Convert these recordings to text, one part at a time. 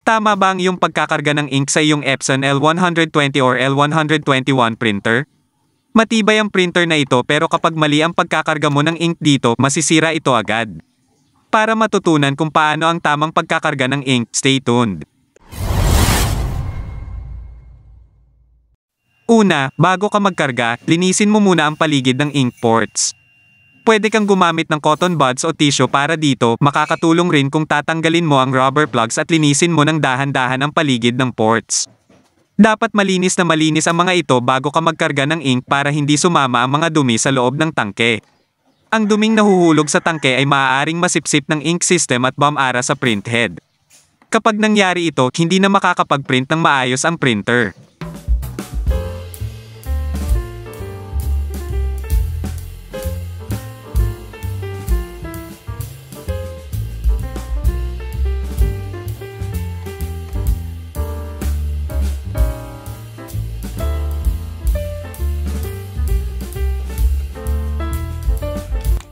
Tama ba ang iyong pagkakarga ng ink sa iyong Epson L120 or L121 printer? Matibay ang printer na ito pero kapag mali ang pagkakarga mo ng ink dito, masisira ito agad. Para matutunan kung paano ang tamang pagkakarga ng ink, stay tuned. Una, bago ka magkarga, linisin mo muna ang paligid ng ink ports. Pwede kang gumamit ng cotton buds o tissue para dito, makakatulong rin kung tatanggalin mo ang rubber plugs at linisin mo ng dahan-dahan ang paligid ng ports. Dapat malinis na malinis ang mga ito bago ka magkarga ng ink para hindi sumama ang mga dumi sa loob ng tangke. Ang duming nahuhulog sa tangke ay maaaring masipsip ng ink system at bumara sa printhead. Kapag nangyari ito, hindi na makakapag-print ng maayos ang printer.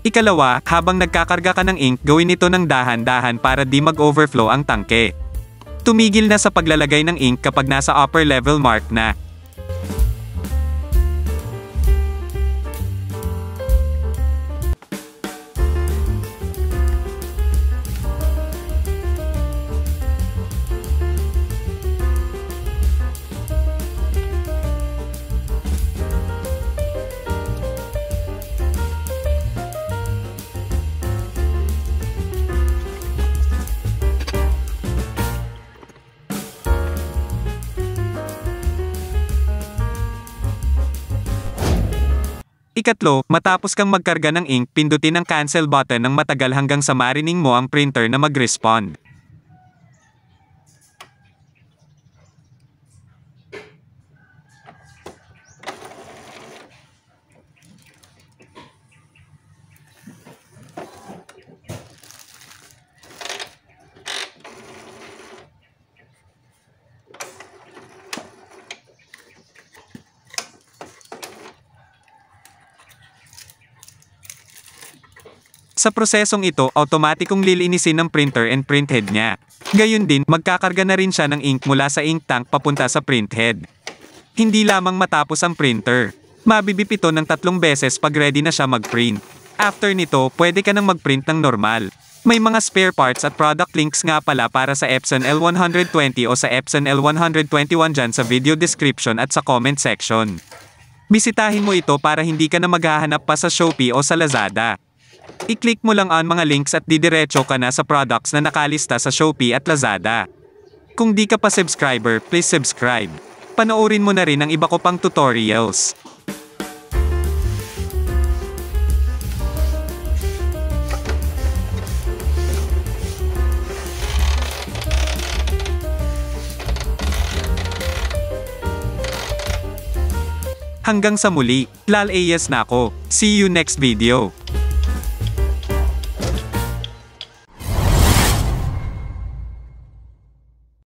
Ikalawa, habang nagkakarga ka ng ink, gawin ito ng dahan-dahan para di mag-overflow ang tangke. Tumigil na sa paglalagay ng ink kapag nasa upper level mark na. Ikatlo, matapos kang magkarga ng ink, pindutin ang cancel button ng matagal hanggang sa marining mo ang printer na mag-respond. Sa prosesong ito, automatikong lilinisin ng printer and printhead niya. Gayun din, magkakarga na rin siya ng ink mula sa ink tank papunta sa printhead. Hindi lamang matapos ang printer. Mabibip ito ng 3 beses pag ready na siya mag-print. After nito, pwede ka nang mag-print ng normal. May mga spare parts at product links nga pala para sa Epson L120 o sa Epson L121 dyan sa video description at sa comment section. Bisitahin mo ito para hindi ka na maghahanap pa sa Shopee o sa Lazada. I-click mo lang ang mga links at didiretso ka na sa products na nakalista sa Shopee at Lazada. Kung di ka pa subscriber, please subscribe. Panoorin mo na rin ang iba ko pang tutorials. Hanggang sa muli, Lal Ayas na ako. See you next video.